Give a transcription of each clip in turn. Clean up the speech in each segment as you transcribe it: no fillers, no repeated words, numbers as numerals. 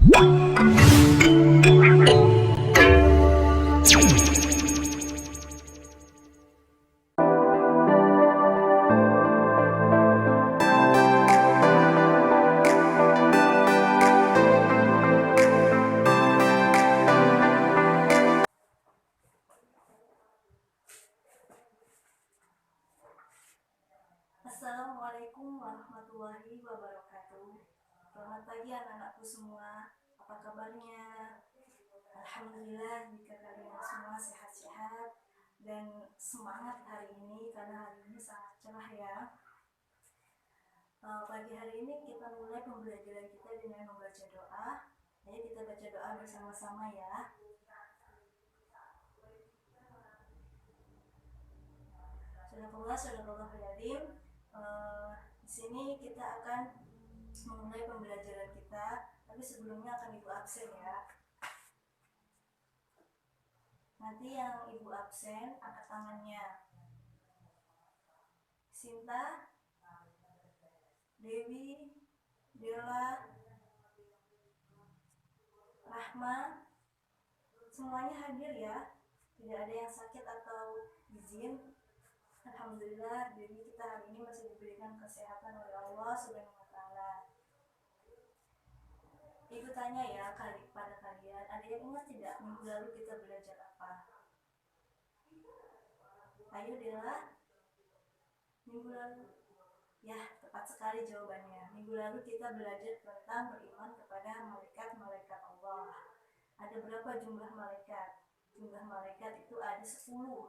Assalamualaikum warahmatullahi wabarakatuh. Selamat pagi anak-anakku semua. Apa kabarnya? Alhamdulillah jika kalian semua sehat-sehat dan semangat hari ini karena hari ini sangat cerah ya. Pagi hari ini kita mulai pembelajaran kita dengan membaca doa. Ayo kita baca doa bersama-sama ya. Sadaqallahul di sini kita akan memulai pembelajaran kita, tapi sebelumnya akan ibu absen ya. Nanti yang ibu absen angkat tangannya. Sinta, Dewi, Dela, Rahma, semuanya hadir ya. Tidak ada yang sakit atau izin. Alhamdulillah, jadi kita hari ini masih diberikan kesehatan oleh Allah Subhanahu wa Ta'ala. Ibu tanya ya pada kalian, ada yang ingat tidak minggu lalu kita belajar apa? Ayo Dela, minggu lalu. Ya, tepat sekali jawabannya. Minggu lalu kita belajar tentang beriman kepada malaikat-malaikat Allah. Ada berapa jumlah malaikat? Jumlah malaikat itu ada 10.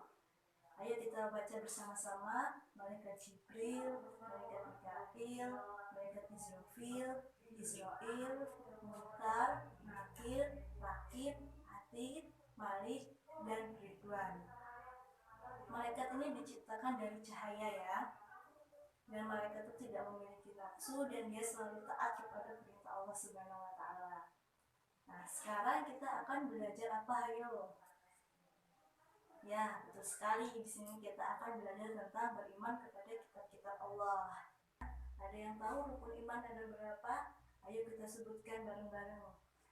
Ayo kita baca bersama-sama. Malaikat Jibril, malaikat Mikail, malaikat Israfil, Mukhtar, Nakir, Rakib, Atid, Malik, dan Ridwan. Malaikat ini diciptakan dari cahaya ya. Dan malaikat itu tidak memiliki nafsu dan dia selalu taat kepada perintah Allah Subhanahu wa Ta'ala. Nah, sekarang kita akan belajar apa, ayo? Ya, betul sekali. Di sini kita akan belajar tentang beriman kepada kitab-kitab Allah. Ada yang tahu rukun iman ada berapa? Ayo kita sebutkan bareng-bareng.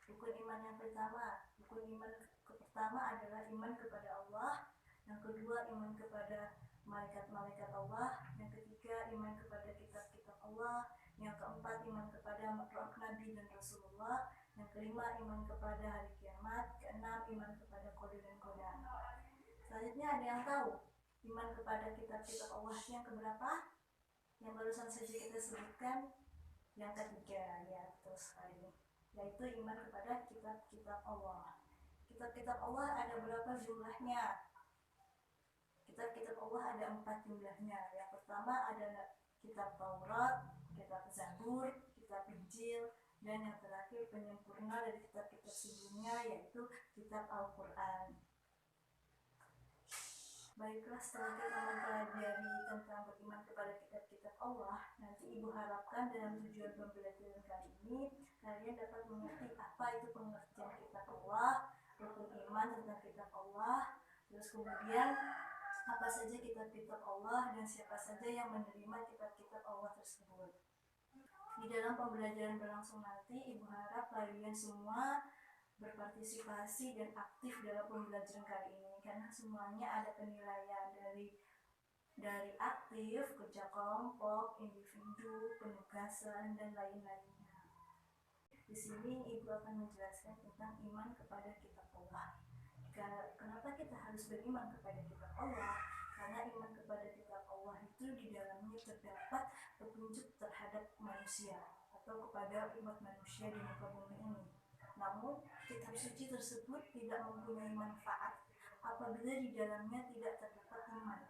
Rukun iman yang pertama. Rukun iman pertama adalah iman kepada Allah. Yang kedua, iman kepada malaikat-malaikat Allah. Yang ketiga, iman kepada kitab-kitab Allah. Yang keempat, iman kepada Nabi dan Rasulullah. Yang kelima, iman kepada hari kiamat. Keenam, iman kepada qadar dan qadar. Selanjutnya ada yang tahu iman kepada kitab-kitab Allah yang keberapa? Yang barusan saja kita sebutkan. Yang ketiga, ya betul sekali, yaitu iman kepada kitab-kitab Allah. Kitab-kitab Allah ada berapa jumlahnya? Kitab-kitab Allah ada 4 jumlahnya. Yang pertama ada kitab Taurat, kitab Zabur, kitab Injil, dan yang terakhir penyempurna dari kitab-kitab sebelumnya yaitu kitab Al-Quran. Baiklah, setelah kita mempelajari tentang beriman kepada kitab-kitab Allah, nanti ibu harapkan dalam tujuan pembelajaran kali ini kalian dapat mengerti apa itu pengertian kitab Allah, rukun iman tentang kitab Allah, terus kemudian apa saja kitab-kitab Allah dan siapa saja yang menerima kitab-kitab Allah tersebut. Di dalam pembelajaran berlangsung nanti, ibu harap kalian semua berpartisipasi dan aktif dalam pembelajaran kali ini karena semuanya ada penilaian dari aktif, kerja kelompok, individu, penugasan, dan lain-lainnya. Di sini ibu akan menjelaskan tentang iman kepada kitab Allah. Kenapa kita harus beriman kepada kitab Allah? Karena iman kepada kitab Allah itu di dalamnya terdapat petunjuk terhadap manusia atau kepada umat manusia di muka bumi ini. Namun, kitab suci tersebut tidak mempunyai manfaat apabila di dalamnya tidak terdapat iman.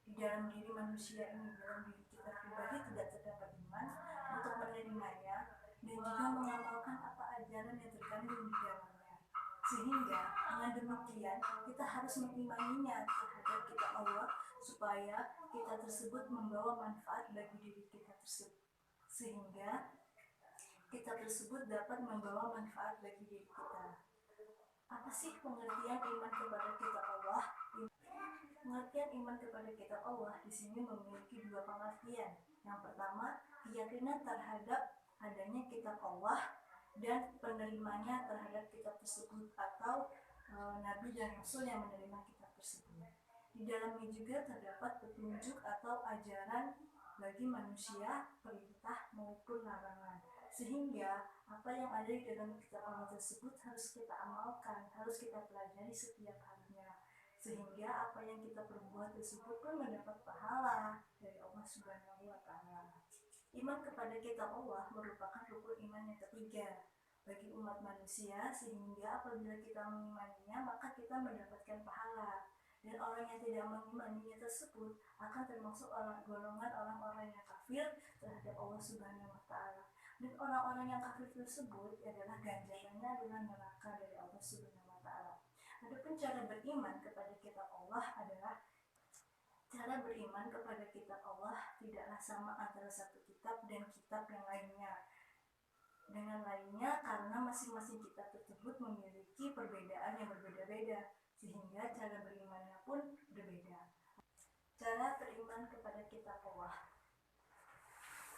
Di dalam diri manusia ini, dalam diri kita pribadi tidak terdapat iman untuk menerimanya dan juga mengamalkan apa ajaran yang terkandung di dalamnya. Sehingga dengan demikian kita harus mengimaninya terhadap kitab Allah supaya kita tersebut membawa manfaat bagi diri kita tersebut. Sehingga kitab tersebut dapat membawa manfaat bagi diri kita. Apa sih pengertian iman kepada kitab Allah? Pengertian iman kepada kitab Allah di sini memiliki 2 pengertian. Yang pertama, keyakinan terhadap adanya kitab Allah dan penerimanya terhadap kitab tersebut atau nabi dan rasul yang menerima kitab tersebut. Di dalamnya juga terdapat petunjuk atau ajaran bagi manusia, perintah maupun larangan, sehingga apa yang ada di dalam kitab Allah tersebut harus kita amalkan, harus kita pelajari setiap harinya, sehingga apa yang kita perbuat tersebut pun mendapat pahala dari Allah Subhanahu wa Ta'ala. Iman kepada kitab Allah merupakan rukun iman yang ketiga bagi umat manusia, sehingga apabila kita mengimaninya maka kita mendapatkan pahala, dan orang yang tidak mengimaninya tersebut akan termasuk golongan orang-orang yang kafir terhadap Allah Subhanahu wa Ta'ala, dan orang-orang yang kafir tersebut adalah ganjarannya adalah neraka dari Allah Subhanahu wa Ta'ala. Adapun cara beriman kepada kitab Allah adalah cara beriman kepada kitab Allah tidaklah sama antara satu kitab dan kitab yang lainnya dengan lainnya, karena masing-masing kitab tersebut memiliki perbedaan yang berbeda-beda, sehingga cara berimannya pun berbeda. Cara beriman kepada kitab Allah.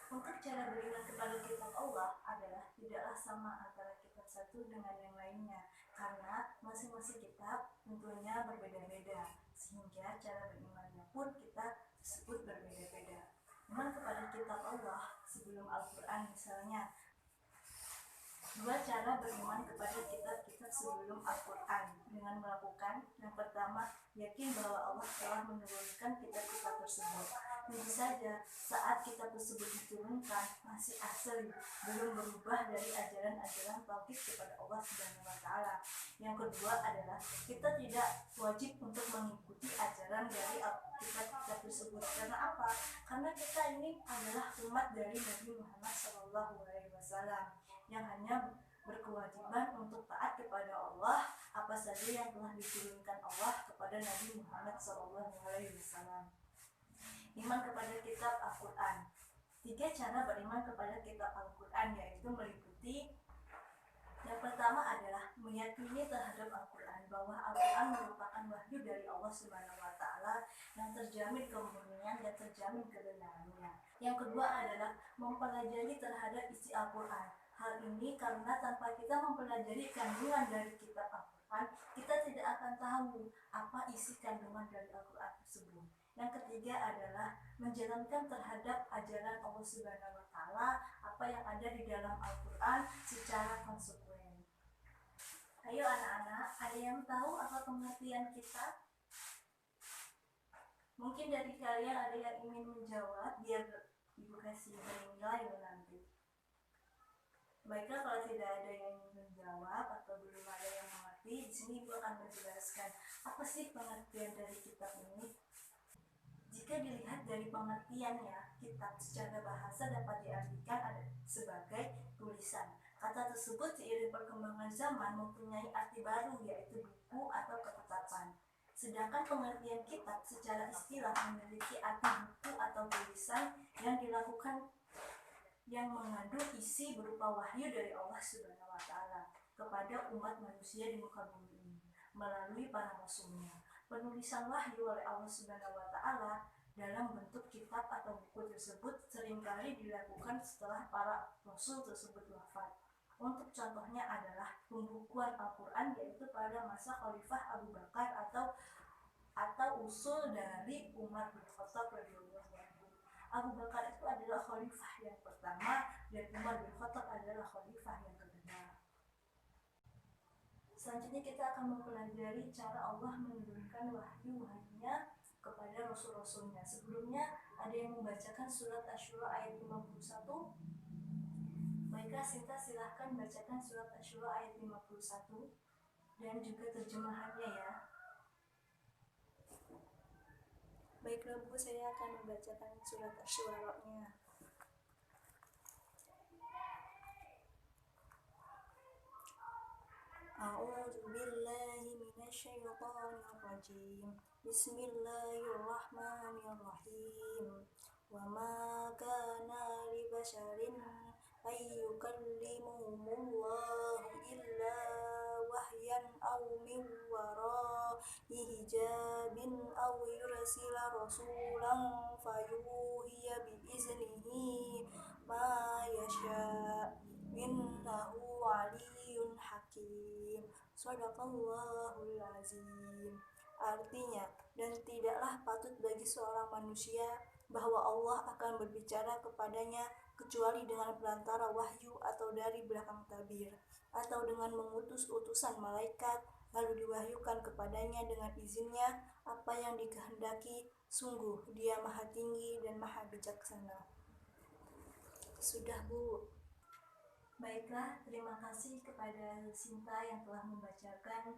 Untuk cara beriman kepada kitab Allah adalah tidaklah sama antara kitab satu dengan yang lainnya, karena masing-masing kitab tentunya berbeda-beda, sehingga cara berimannya pun kita sebut berbeda-beda. Iman kepada kitab Allah sebelum Al-Quran misalnya. Dua cara beriman kepada kitab-kitab sebelum Al-Quran dengan melakukan: yang pertama, yakin bahwa Allah telah menurunkan kitab-kitab tersebut. Tentu saja saat kitab tersebut diturunkan masih asli, belum berubah dari ajaran-ajaran tauhid kepada Allah Subhanahu wa Ta'ala. Yang kedua adalah kita tidak wajib untuk mengikuti ajaran dari kitab-kitab tersebut. Karena apa? Karena kita ini adalah umat dari Nabi Muhammad SAW yang hanya berkewajiban untuk taat kepada Allah apa saja yang telah diturunkan Allah kepada Nabi Muhammad SAW. Iman kepada kitab Al-Quran. 3 cara beriman kepada kitab Al-Quran, yaitu meliputi: yang pertama adalah meyakini terhadap Al-Quran bahwa Al-Quran merupakan wahyu dari Allah Subhanahu wa Ta'ala yang terjamin kemurnian dan terjamin kebenarannya. Yang kedua adalah mempelajari terhadap isi Al-Quran. Hal ini karena tanpa kita mempelajari kandungan dari kitab Al-Quran, kita tidak akan tahu apa isi kandungan dari Al-Quran tersebut. Yang ketiga adalah menjalankan terhadap ajaran Allah Subhanahu wa Ta'ala, apa yang ada di dalam Al-Quran secara konsekuen. Ayo anak-anak, ada yang tahu apa pengertian kitab? Mungkin dari kalian ada yang ingin menjawab, biar Ibu kasih nilai nanti. Baiklah, kalau tidak ada yang menjawab atau belum ada yang mengerti, di sini Ibu akan menjelaskan apa sih pengertian dari kitab ini. Jika dilihat dari pengertiannya, kitab secara bahasa dapat diartikan sebagai tulisan. Kata tersebut seiring perkembangan zaman mempunyai arti baru, yaitu buku atau ketetapan. Sedangkan pengertian kitab secara istilah memiliki arti buku atau tulisan yang mengandung isi berupa wahyu dari Allah Subhanahu wa Ta'ala kepada umat manusia di muka bumi ini melalui para rasulnya. Penulisan wahyu oleh Allah Subhanahu wa Ta'ala dalam bentuk kitab atau buku tersebut seringkali dilakukan setelah para rasul tersebut wafat. Untuk contohnya adalah pembukuan Al-Quran, yaitu pada masa Khalifah Abu Bakar atau usul dari Umar bin Khattab radhiyallahu anhu. Abu Bakar itu adalah khalifah yang pertama dan Umar bin Khattab adalah khalifah yang kedua. Selanjutnya kita akan mempelajari cara Allah menurunkan wahyu-wahyunya kepada rasul-rasulnya. Sebelumnya ada yang membacakan surat Asy-Syura ayat 51. Baiklah, Sinta silahkan bacakan surat Asy-Syura ayat 51 dan juga terjemahannya ya. Baiklah Bu, saya akan membacakan surat Asy-Syura-nya. A'udzu billahi minasyaitonir rajim. Bismillahirrahmanirrahim. Wa ma kana li basharin ay yukallimuhumullahu illa wahyan aw min wara'i hijabin aw yursila rasulan fayuhiya bi iznihi ma yasha. innahu aliyyun hakim. Shadaqallahul azim. Artinya, dan tidaklah patut bagi seorang manusia bahwa Allah akan berbicara kepadanya kecuali dengan perantara wahyu atau dari belakang tabir, atau dengan mengutus utusan malaikat lalu diwahyukan kepadanya dengan izinnya apa yang dikehendaki. Sungguh Dia Maha Tinggi dan Maha Bijaksana. Sudah, Bu. Baiklah, terima kasih kepada Sinta yang telah membacakan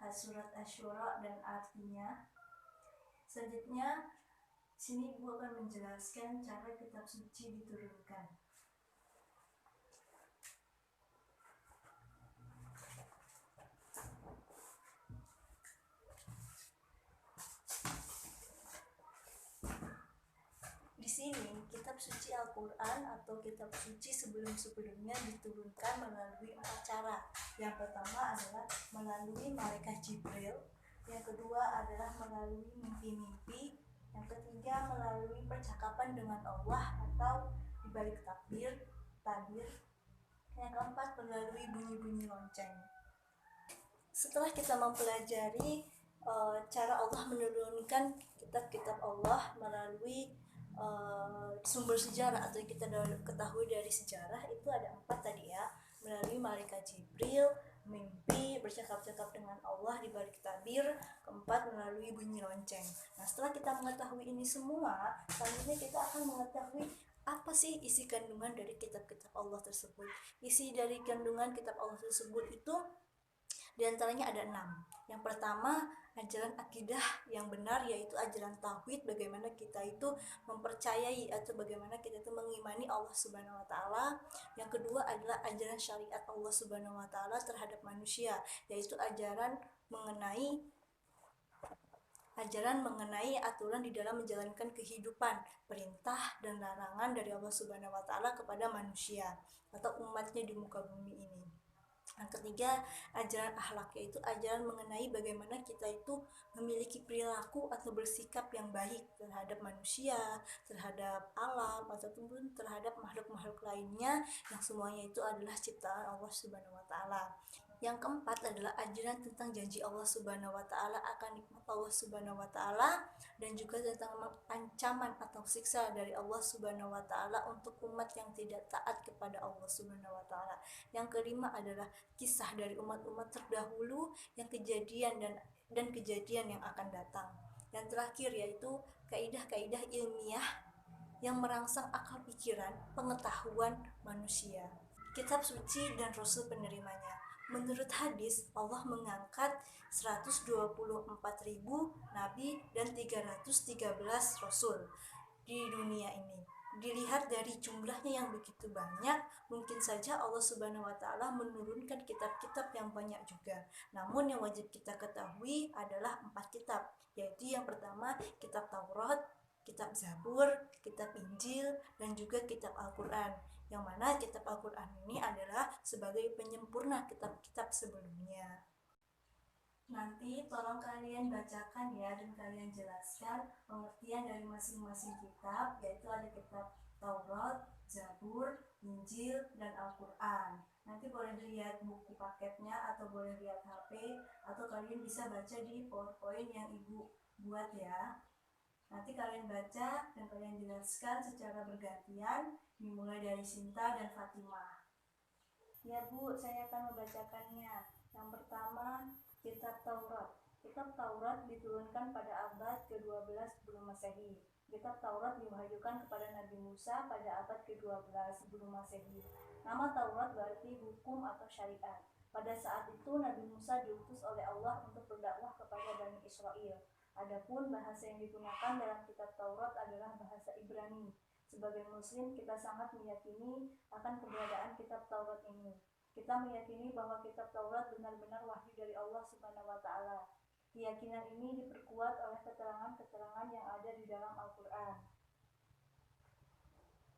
surat Asy-Syura dan artinya. Selanjutnya, sini Ibu akan menjelaskan cara kitab suci diturunkan. Di sini, kitab suci Al-Quran atau kitab suci sebelum-sebelumnya diturunkan melalui 4 cara. Yang pertama adalah melalui malaikat Jibril, yang kedua adalah melalui mimpi-mimpi, yang ketiga melalui percakapan dengan Allah atau dibalik tabir, yang keempat melalui bunyi-bunyi lonceng. Setelah kita mempelajari cara Allah menurunkan kitab-kitab Allah melalui sumber sejarah atau yang kita ketahui dari sejarah, itu ada 4 tadi ya, melalui malaikat Jibril, mimpi, bercakap-cakap dengan Allah di balik tabir, keempat melalui bunyi lonceng. Nah, setelah kita mengetahui ini semua, selanjutnya kita akan mengetahui apa sih isi kandungan dari kitab-kitab Allah tersebut. Isi dari kandungan kitab Allah tersebut itu diantaranya ada 6. Yang pertama, ajaran akidah yang benar, yaitu ajaran tauhid, bagaimana kita itu mempercayai atau bagaimana kita itu mengimani Allah Subhanahu wa taala. Yang kedua adalah ajaran syariat Allah Subhanahu wa taala terhadap manusia, yaitu ajaran mengenai aturan di dalam menjalankan kehidupan, perintah dan larangan dari Allah Subhanahu wa taala kepada manusia atau umatnya di muka bumi ini. Yang ketiga, ajaran akhlak, yaitu ajaran mengenai bagaimana kita itu memiliki perilaku atau bersikap yang baik terhadap manusia, terhadap alam, ataupun terhadap makhluk-makhluk lainnya yang semuanya itu adalah ciptaan Allah Subhanahu wa taala. Yang keempat adalah ajaran tentang janji Allah Subhanahu wa taala akan nikmat Allah Subhanahu wa taala dan juga tentang ancaman atau siksa dari Allah Subhanahu wa taala untuk umat yang tidak taat kepada Allah Subhanahu wa taala. Yang kelima adalah kisah dari umat-umat terdahulu yang kejadian dan kejadian yang akan datang. Yang terakhir yaitu kaidah-kaidah ilmiah yang merangsang akal pikiran, pengetahuan manusia. Kitab suci dan rasul penerimanya. Menurut hadis, Allah mengangkat 124.000 nabi dan 313 rasul di dunia ini. Dilihat dari jumlahnya yang begitu banyak, mungkin saja Allah Subhanahu wa taala menurunkan kitab-kitab yang banyak juga. Namun yang wajib kita ketahui adalah 4 kitab, yaitu yang pertama kitab Taurat, kitab Zabur, kitab Injil, dan juga kitab Al-Quran. Yang mana kitab Al-Quran ini adalah sebagai penyempurna kitab-kitab sebelumnya. Nanti tolong kalian bacakan ya dan kalian jelaskan pengertian dari masing-masing kitab, yaitu ada kitab Taurat, Zabur, Injil, dan Al-Quran. Nanti boleh lihat buku paketnya atau boleh lihat HP atau kalian bisa baca di PowerPoint yang Ibu buat ya. Nanti kalian baca dan kalian jelaskan secara bergantian, dimulai dari Sinta dan Fatimah. Ya Bu, saya akan membacakannya. Yang pertama, kitab Taurat. Kitab Taurat diturunkan pada abad ke-12 sebelum Masehi. Kitab Taurat diwahyukan kepada Nabi Musa pada abad ke-12 sebelum Masehi. Nama Taurat berarti hukum atau syariat. Pada saat itu Nabi Musa diutus oleh Allah untuk berdakwah kepada Bani Israel. Adapun bahasa yang digunakan dalam kitab Taurat adalah bahasa Ibrani. Sebagai Muslim, kita sangat meyakini akan keberadaan kitab Taurat ini. Kita meyakini bahwa kitab Taurat benar-benar wahyu dari Allah Subhanahu wa taala. Keyakinan ini diperkuat oleh keterangan-keterangan yang ada di dalam Al-Quran.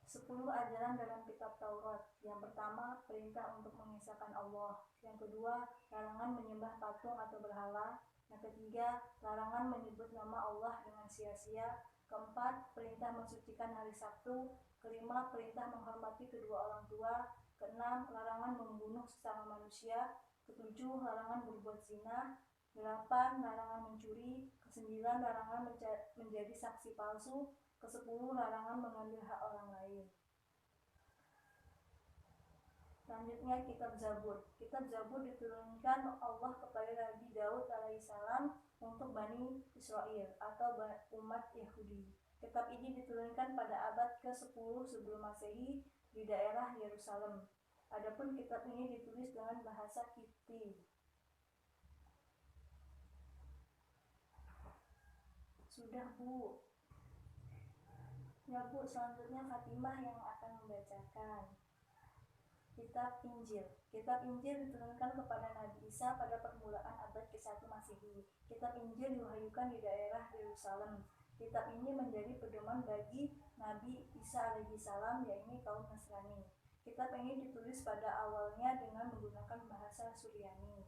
10 ajaran dalam kitab Taurat. Yang pertama, perintah untuk mengisahkan Allah. Yang kedua, larangan menyembah patung atau berhala. Yang ketiga, larangan menyebut nama Allah dengan sia-sia. Keempat, perintah mensucikan hari Sabtu. Kelima, perintah menghormati kedua orang tua. Keenam, larangan membunuh sesama manusia. Ketujuh, larangan berbuat zina. 8, larangan mencuri. Kesembilan, larangan menjadi saksi palsu. Kesepuluh, larangan mengambil hak orang lain. Selanjutnya kitab Zabur. Kitab Zabur diturunkan Allah kepada Nabi Daud alaihissalam untuk Bani Israel atau umat Yahudi. Kitab ini diturunkan pada abad ke-10 sebelum Masehi di daerah Yerusalem. Adapun kitab ini ditulis dengan bahasa Kipti. Sudah, Bu. Ya, Bu, selanjutnya Fatimah yang akan membacakan. Kitab Injil. Kitab Injil diturunkan kepada Nabi Isa pada permulaan abad ke-1 Masehi. Kitab Injil diwahyukan di daerah Yerusalem. Kitab ini menjadi pedoman bagi Nabi Isa alaihissalam, yaitu kaum Nasrani. Kitab ini ditulis pada awalnya dengan menggunakan bahasa Suryani.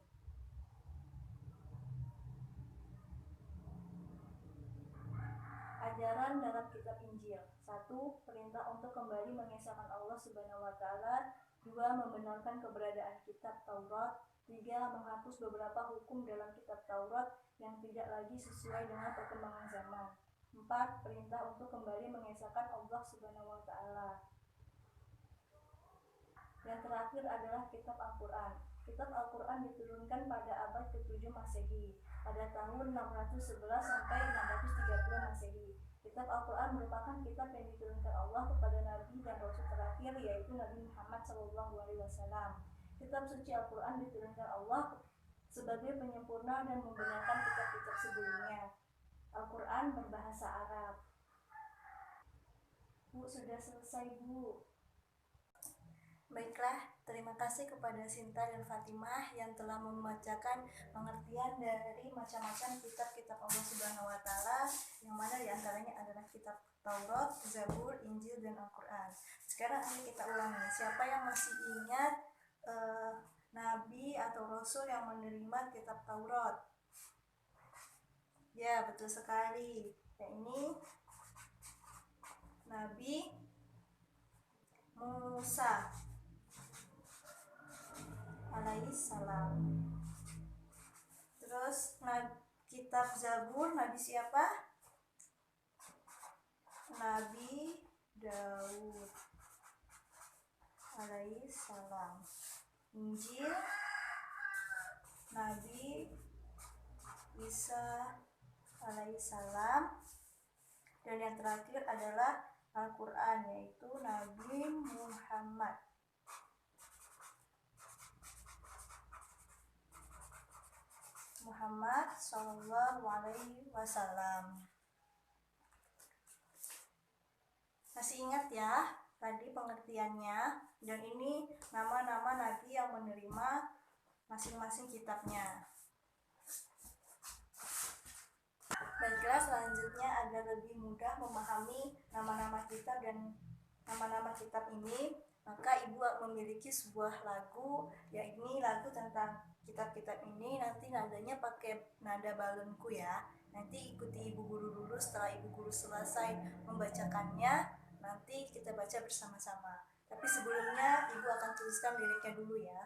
Ajaran dalam kitab Injil. 1. Perintah untuk kembali mengesahkan Allah Subhanahu wa taala. 2. Membenarkan keberadaan kitab Taurat. 3. Menghapus beberapa hukum dalam kitab Taurat yang tidak lagi sesuai dengan perkembangan zaman. 4. Perintah untuk kembali mengesahkan Allah Subhanahu wa taala. Yang terakhir adalah kitab Al-Quran. Kitab Al-Quran diturunkan pada abad ke-7 Masehi, pada tahun 611 sampai 630 Masehi. Kitab Al-Quran merupakan kitab yang diturunkan Allah kepada Nabi dan Rasul terakhir, yaitu Nabi Muhammad SAW. Kitab suci Al-Quran diturunkan Allah sebagai penyempurna dan membenarkan kitab-kitab sebelumnya. Al-Quran berbahasa Arab. Bu, sudah selesai, Bu. Baiklah, terima kasih kepada Sinta dan Fatimah yang telah membacakan pengertian dari macam-macam kitab-kitab Allah Subhanahu wa taala, yang mana diantaranya adalah kitab Taurat, Zabur, Injil, dan Al-Quran. Sekarang ayo kita ulangi. Siapa yang masih ingat Nabi atau Rasul yang menerima kitab Taurat? Ya, betul sekali. Ya, ini Nabi Musa alaihissalam. Terus kitab Zabur, Nabi siapa? Nabi Daud alaihissalam. Injil, Nabi Isa alaihissalam. Dan yang terakhir adalah Al-Quran, yaitu Nabi Muhammad. Muhammad Sallallahu Alaihi Wasallam. Masih ingat ya tadi pengertiannya? Dan ini nama-nama nabi yang menerima masing-masing kitabnya. Baiklah, selanjutnya agar lebih mudah memahami nama-nama kitab dan nama-nama kitab ini, maka Ibu memiliki sebuah lagu, yaitu lagu tentang kitab-kitab ini. Nanti nadanya pakai nada balonku ya. Nanti ikuti Ibu Guru dulu. Setelah Ibu Guru selesai membacakannya, nanti kita baca bersama-sama. Tapi sebelumnya Ibu akan tuliskan liriknya dulu ya.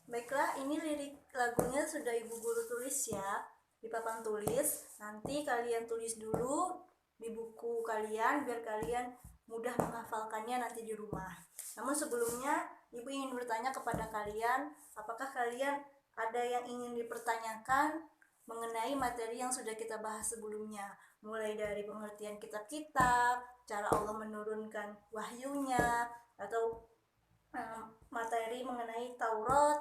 Baiklah, ini lirik lagunya sudah Ibu Guru tulis ya di papan tulis. Nanti kalian tulis dulu di buku kalian biar kalian mudah menghafalkannya nanti di rumah. Namun sebelumnya Ibu ingin bertanya kepada kalian, apakah kalian ada yang ingin dipertanyakan mengenai materi yang sudah kita bahas sebelumnya, mulai dari pengertian kitab-kitab, cara Allah menurunkan wahyunya, atau materi mengenai Taurat,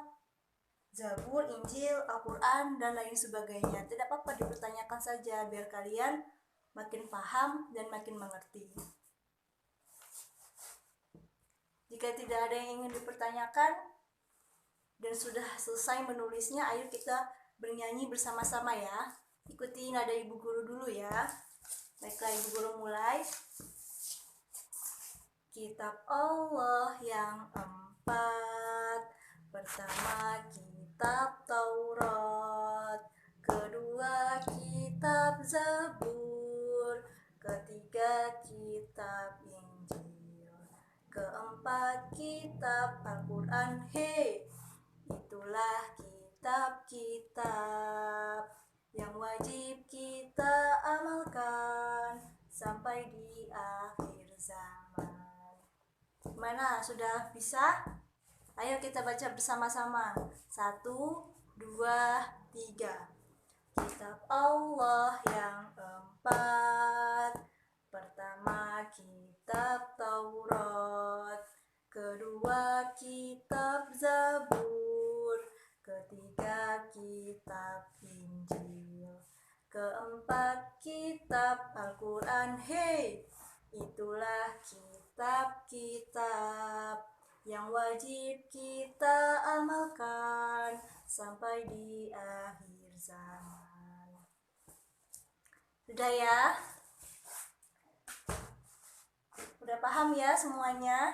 Zabur, Injil, Al-Quran, dan lain sebagainya. Tidak apa-apa, dipertanyakan saja biar kalian makin paham dan makin mengerti. Jika tidak ada yang ingin dipertanyakan dan sudah selesai menulisnya, ayo kita bernyanyi bersama-sama ya. Ikuti nada Ibu Guru dulu ya. Baiklah, Ibu Guru mulai. Kitab Allah yang 4. Pertama kitab Taurat, kedua kitab Zabur, ketiga kitab Injil, Keempat, kitab Al-Quran. Hei, itulah kitab-kitab yang wajib kita amalkan sampai di akhir zaman. Mana, sudah bisa? Ayo kita baca bersama-sama. 1, 2, 3. Kitab Allah yang keempat. Pertama, kitab Taurat. Kedua, kitab Zabur. Ketiga, kitab Injil. Keempat, kitab Al-Quran. Hei, itulah kitab-kitab yang wajib kita amalkan sampai di akhir zaman. Sudah ya? Udah paham ya semuanya?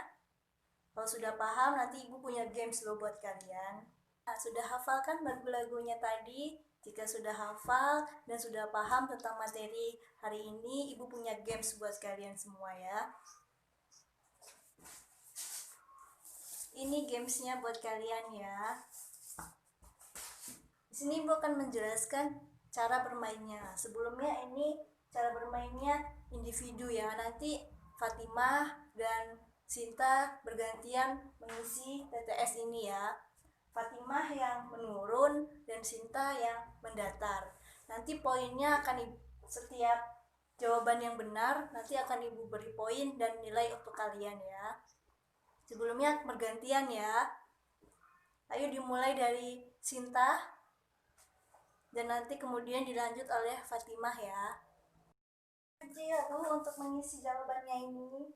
Kalau sudah paham, nanti ibu punya games loh buat kalian. Nah, sudah hafal kan lagu-lagunya tadi? Jika sudah hafal dan sudah paham tentang materi hari ini, ibu punya games buat kalian semua ya. Ini gamesnya buat kalian ya. Di sini ibu akan menjelaskan cara bermainnya. Sebelumnya ini cara bermainnya individu ya. Nanti Fatimah dan Sinta bergantian mengisi TTS ini ya. Fatimah yang menurun dan Sinta yang mendatar. Nanti poinnya akan setiap jawaban yang benar nanti akan ibu beri poin dan nilai untuk kalian ya. Sebelumnya bergantian ya. Ayo dimulai dari Sinta dan nanti kemudian dilanjut oleh Fatimah ya. Ya, untuk mengisi jawabannya ini.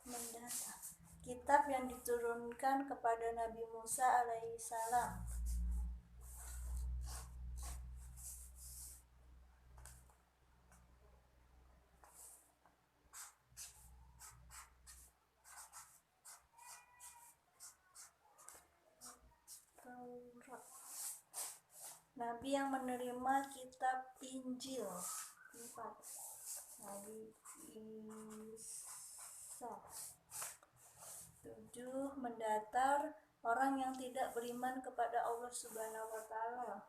Mendatar. Kitab yang diturunkan kepada Nabi Musa alaihissalam. Taurat. Nabi yang menerima kitab Injil. 4. Nabi Isa. 7. Mendatar orang yang tidak beriman kepada Allah Subhanahu wa taala.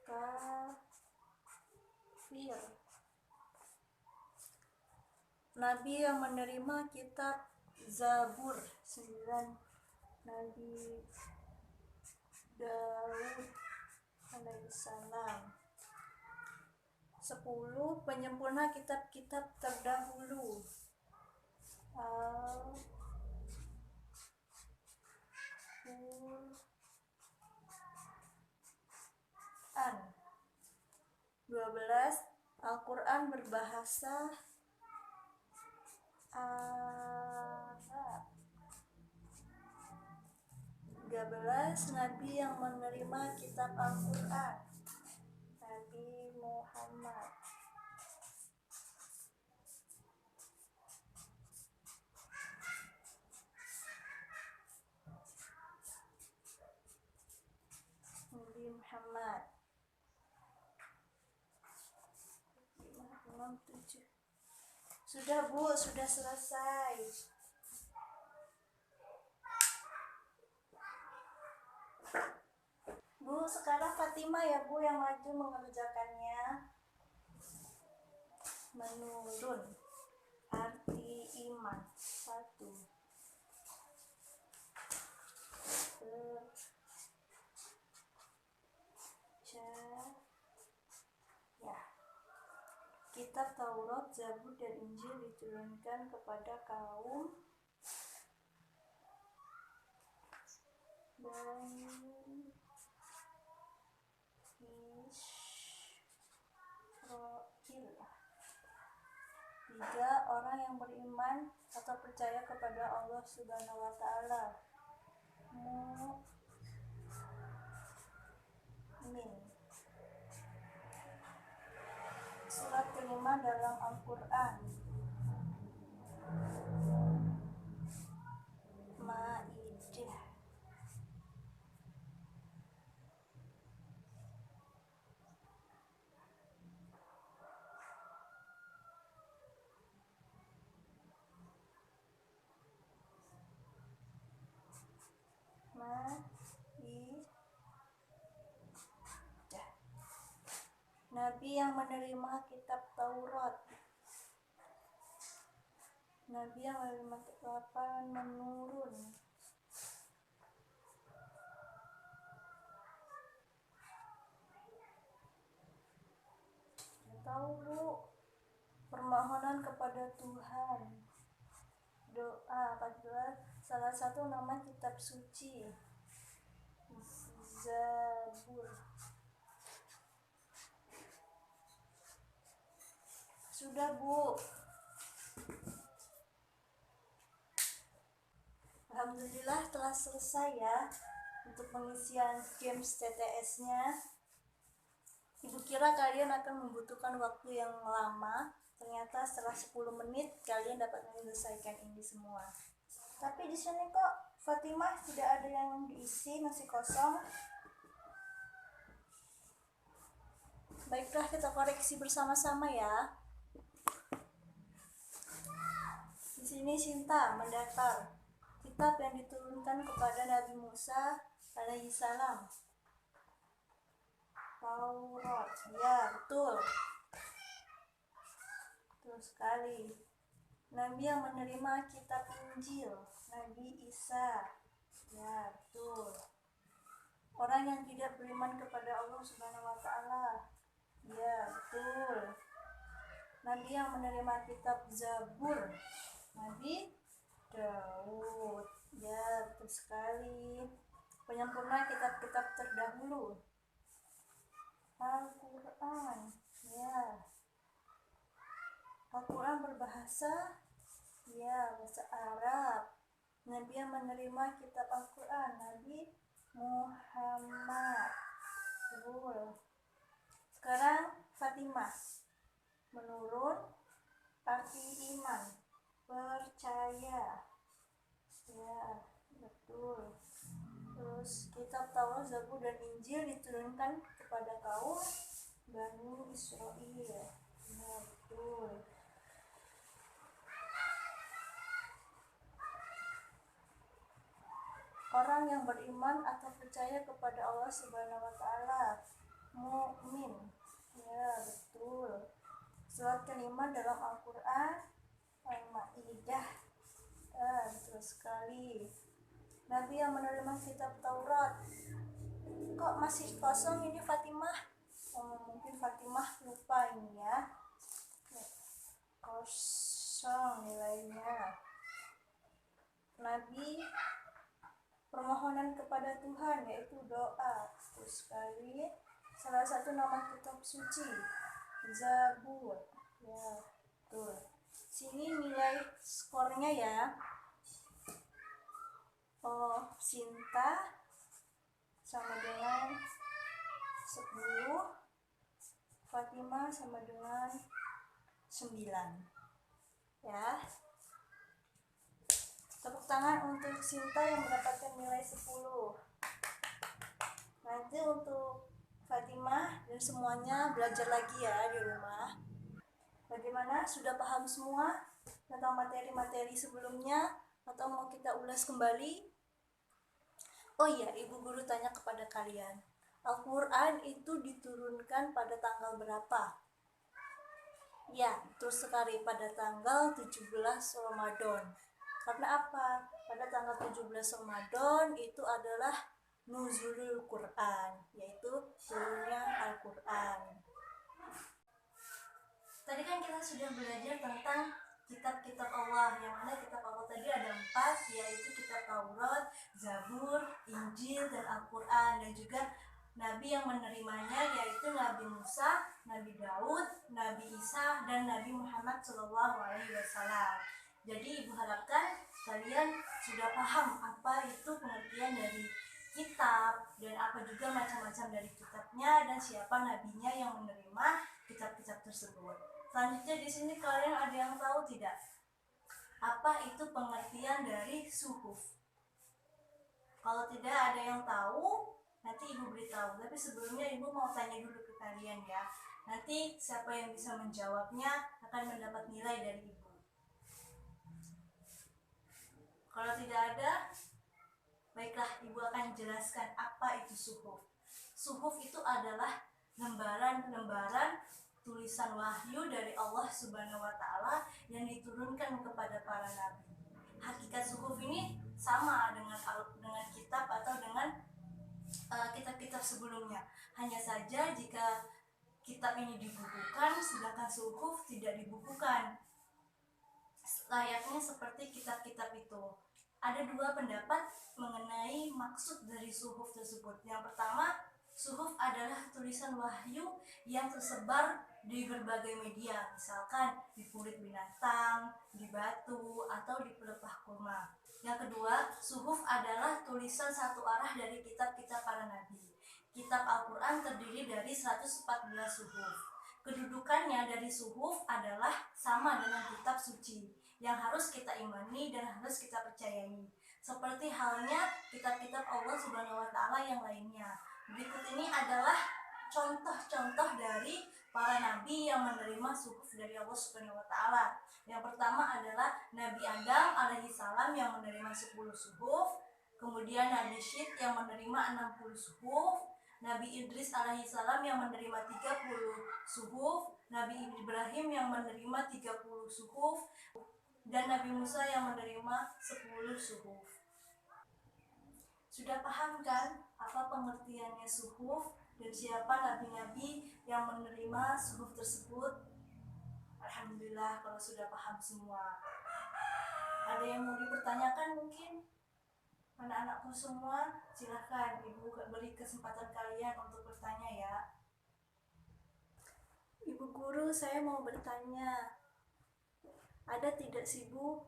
Kafir. Nabi yang menerima kitab Zabur. 9. Nabi Daud alaihissalam. 10. Penyempurna kitab-kitab terdahulu. Al-Quran. 12. Al-Quran berbahasa Arab. 13. Nabi yang menerima kitab Al-Quran. Nabi Muhammad. Nabi Muhammad. 5, 6, 7. Sudah Bu, sudah selesai. Bu, sekarang Fatimah ya Bu yang maju mengerjakannya. Menurun. Arti iman. 1. Ya. Kitab Taurat, Zabur, dan Injil diturunkan kepada kaum Bani Israil. 3. Orang yang beriman atau percaya kepada Allah Subhanahu wa taala. Mukmin. Surat kelima dalam Al-Quran. Maidah. menerima kitab Taurat. Nabi yang menerima kegelapan menurun. Tahu Bu, permohonan kepada Tuhan. Doa 14, salah satu nama kitab suci Zabur. Sudah Bu. Alhamdulillah telah selesai ya untuk pengisian games TTS-nya. Ibu kira kalian akan membutuhkan waktu yang lama. Ternyata setelah 10 menit kalian dapat menyelesaikan ini semua. Tapi di sini kok Fatimah tidak ada yang diisi, masih kosong. Baiklah, kita koreksi bersama-sama ya. Di sini Sinta mendaftar kitab yang diturunkan kepada Nabi Musa alaihissalam. Taurat, ya betul. Betul sekali. Nabi yang menerima kitab Injil, Nabi Isa, ya betul. Orang yang tidak beriman kepada Allah Subhanahu wa Ta'ala, ya betul. Nabi yang menerima kitab Zabur, Nabi Daud, ya betul sekali. Penyempurna kitab-kitab terdahulu, Al-Quran, ya. Al-Quran berbahasa, ya, bahasa Arab. Nabi yang menerima kitab Al-Quran, Nabi Muhammad. Betul. Sekarang Fatimah menurun, arti iman, percaya, ya betul. Terus kitab Taurat, Zabur dan Injil diturunkan kepada kaum Bani Israel, ya betul. Orang yang beriman atau percaya kepada Allah Subhanahu wa Ta'ala, mukmin, ya betul. Surat kelima dalam Al-Quran, Al-Ma'idah, betul sekali. Nabi yang menerima kitab Taurat. Kok masih kosong ini Fatimah? Mungkin Fatimah lupa ini ya. Kosong nilainya. Nabi permohonan kepada Tuhan, yaitu doa. Betul sekali. Salah satu nama kitab suci Zabur, ya betul. Sini nilai skornya ya. Sinta sama dengan 10, Fatimah sama dengan 9, ya. Tepuk tangan untuk Sinta yang mendapatkan nilai 10. Nanti untuk Fatimah dan semuanya belajar lagi ya di rumah. Bagaimana? Sudah paham semua tentang materi-materi sebelumnya atau mau kita ulas kembali? Oh iya, Ibu Guru tanya kepada kalian, Al-Quran itu diturunkan pada tanggal berapa? Ya, betul sekali, pada tanggal 17 Ramadan. Karena apa? Pada tanggal 17 Ramadan itu adalah Nuzulul Quran, yaitu turunnya Al-Quran. Tadi kan kita sudah belajar tentang kitab-kitab Allah, yang mana kitab Allah tadi ada 4, yaitu kitab Taurat, Zabur, Injil, dan Al-Quran. Dan juga Nabi yang menerimanya yaitu Nabi Musa, Nabi Daud, Nabi Isa, dan Nabi Muhammad SAW. Jadi Ibu harapkan kalian sudah paham apa itu pengertian dari kitab dan apa juga macam-macam dari kitabnya dan siapa nabinya yang menerima kitab-kitab tersebut. Selanjutnya di sini kalian ada yang tahu tidak? Apa itu pengertian dari suhuf? Kalau tidak ada yang tahu, nanti Ibu beritahu. Tapi sebelumnya Ibu mau tanya dulu ke kalian ya. Nanti siapa yang bisa menjawabnya akan mendapat nilai dari Ibu. Kalau tidak ada, baiklah Ibu akan jelaskan apa itu suhuf. Suhuf itu adalah lembaran-lembaran tulisan wahyu dari Allah Subhanahu wa Ta'ala yang diturunkan kepada para nabi. Hakikat suhuf ini sama dengan kitab atau dengan kitab-kitab sebelumnya. Hanya saja jika kitab ini dibukukan sedangkan suhuf tidak dibukukan, layaknya seperti kitab-kitab itu. Ada dua pendapat mengenai maksud dari suhuf tersebut. Yang pertama, suhuf adalah tulisan wahyu yang tersebar di berbagai media, misalkan di kulit binatang, di batu, atau di pelepah kurma. Yang kedua, suhuf adalah tulisan satu arah dari kitab-kitab para nabi. Kitab Al-Quran terdiri dari 114 suhuf. Kedudukannya dari suhuf adalah sama dengan kitab suci yang harus kita imani dan harus kita percayai. Seperti halnya kitab-kitab Allah Subhanahu wa Ta'ala yang lainnya. Berikut ini adalah contoh-contoh dari para nabi yang menerima suhuf dari Allah Subhanahu wa Ta'ala. Yang pertama adalah Nabi Adam alaihi salam yang menerima 10 suhuf, kemudian Nabi Syed yang menerima 60 suhuf, Nabi Idris alaihi salam yang menerima 30 suhuf, Nabi Ibrahim yang menerima 30 suhuf, dan Nabi Musa yang menerima 10 suhuf. Sudah paham kan apa pengertiannya suhuf dan siapa nabi-nabi yang menerima suhuf tersebut? Alhamdulillah kalau sudah paham semua. Ada yang mau dipertanyakan mungkin? Anak-anakku semua, silahkan Ibu beri kesempatan kalian untuk bertanya ya. Ibu guru, saya mau bertanya, ada tidak sih Bu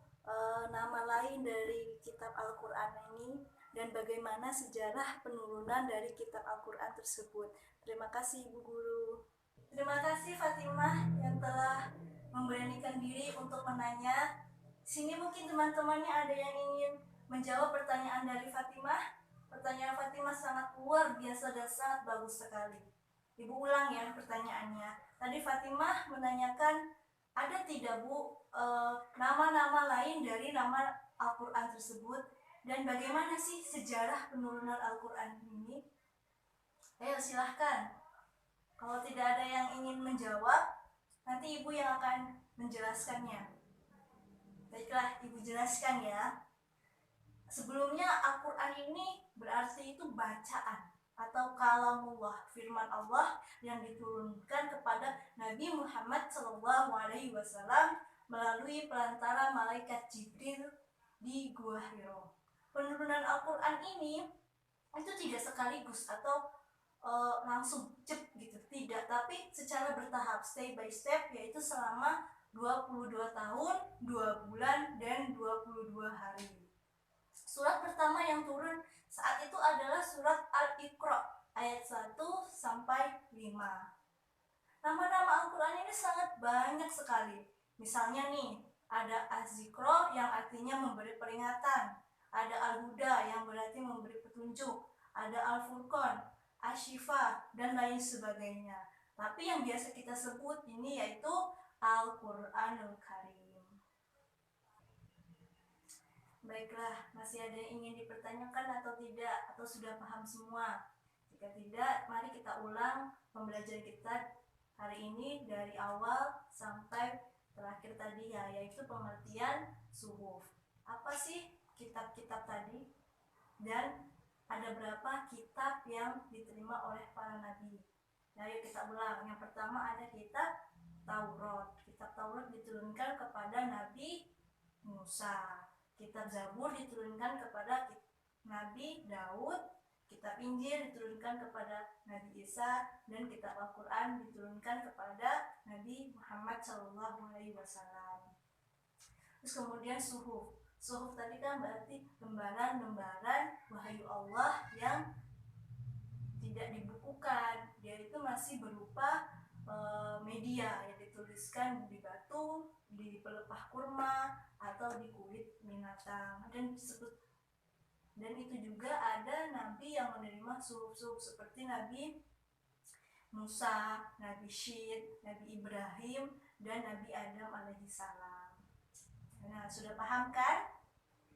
nama lain dari kitab Al-Quran ini, dan bagaimana sejarah penurunan dari kitab Al-Quran tersebut? Terima kasih Ibu guru. Terima kasih Fatimah yang telah memberanikan diri untuk menanya. Sini mungkin teman-temannya ada yang ingin menjawab pertanyaan dari Fatimah. Pertanyaan Fatimah sangat luar biasa dan sangat bagus sekali. Ibu ulang ya pertanyaannya. Tadi Fatimah menanyakan, ada tidak Bu nama-nama lain dari nama Al-Quran tersebut, dan bagaimana sih sejarah penurunan Al-Quran ini? Ayo silahkan. Kalau tidak ada yang ingin menjawab, nanti Ibu yang akan menjelaskannya. Baiklah, Ibu jelaskan ya. Sebelumnya Al-Quran ini berarti itu bacaan atau kalamullah, firman Allah yang diturunkan kepada Nabi Muhammad SAW melalui perantara malaikat Jibril di Gua Hiro. Penurunan Al-Quran ini itu tidak sekaligus atau langsung cep gitu, tidak, tapi secara bertahap, step by step, yaitu selama 22 tahun, 2 bulan, dan 22 hari. Surat pertama yang turun saat itu adalah surat Al-Iqra ayat 1 sampai 5. Nama-nama Al-Quran ini sangat banyak sekali. Misalnya nih, ada Az-Zikro yang artinya memberi peringatan, ada Al-Huda yang berarti memberi petunjuk, ada Al-Furqan, Asy-Syifa, dan lain sebagainya. Tapi yang biasa kita sebut ini yaitu Al-Quranul Karim. Baiklah, masih ada yang ingin dipertanyakan atau tidak? Atau sudah paham semua? Jika tidak, mari kita ulang pembelajaran kita hari ini dari awal sampai terakhir tadi ya, yaitu pengertian suhuf. Apa sih kitab-kitab tadi? Dan ada berapa kitab yang diterima oleh para nabi? Nah, yuk kita ulang. Yang pertama ada kitab Taurat. Kitab Taurat diturunkan kepada Nabi Musa. Kitab Zabur diturunkan kepada Nabi Daud, kitab Injil diturunkan kepada Nabi Isa, dan kitab Al-Quran diturunkan kepada Nabi Muhammad SAW. Terus kemudian suhuf. Suhuf tadi kan berarti lembaran-lembaran wahyu Allah yang tidak dibukukan. Dia itu masih berupa media yang dituliskan di batu, di pelepah kurma, atau di kulit binatang. Dan itu juga ada nabi yang menerima suhuf-suhuf seperti Nabi Musa, Nabi Syed, Nabi Ibrahim, dan Nabi Adam alaihissalam. Nah, sudah paham kan?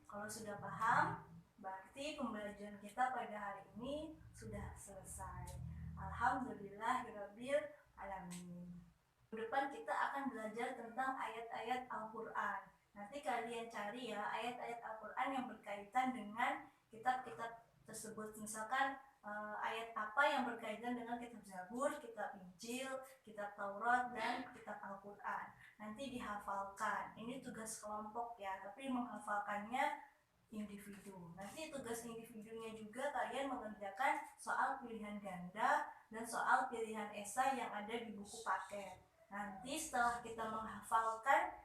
Kalau sudah paham, berarti pembelajaran kita pada hari ini sudah selesai. Alhamdulillahirabbil alamin. depan kita akan belajar tentang ayat-ayat Al-Quran. Nanti kalian cari ya ayat-ayat Al-Quran yang berkaitan dengan kitab-kitab tersebut. Misalkan ayat apa yang berkaitan dengan kitab Zabur, kitab Injil, kitab Taurat, dan kitab Al-Quran. Nanti dihafalkan. Ini tugas kelompok ya, tapi menghafalkannya individu. Nanti tugas individunya juga kalian mengerjakan soal pilihan ganda dan soal pilihan esai yang ada di buku paket. Nanti setelah kita menghafalkan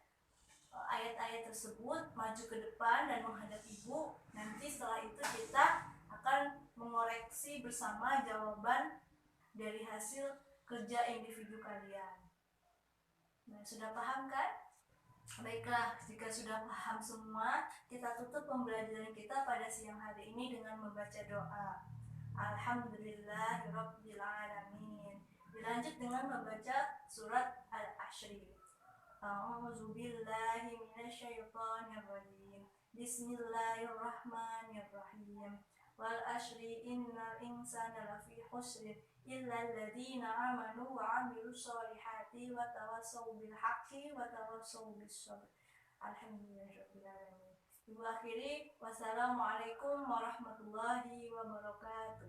ayat-ayat tersebut, maju ke depan dan menghadap ibu. Nanti setelah itu kita akan mengoreksi bersama jawaban dari hasil kerja individu kalian. Nah, sudah paham kan? Baiklah, jika sudah paham semua, kita tutup pembelajaran kita pada siang hari ini dengan membaca doa. Alhamdulillahirabbil alamin. Dilanjut dengan membaca surat Al-Ashr. A'udzubillahi minasyaitonirrajim. Bismillahirrahmanirrahim. Wal ashri innal insana lafi khusrin illa alladhina amanu wa 'amilus solihati wa tawassaw bil haqqi wa tawassaw bis sabr. Alhamdulillahirabbil alamin. Ibu akhiri, wassalamualaikum warahmatullahi wabarakatuh.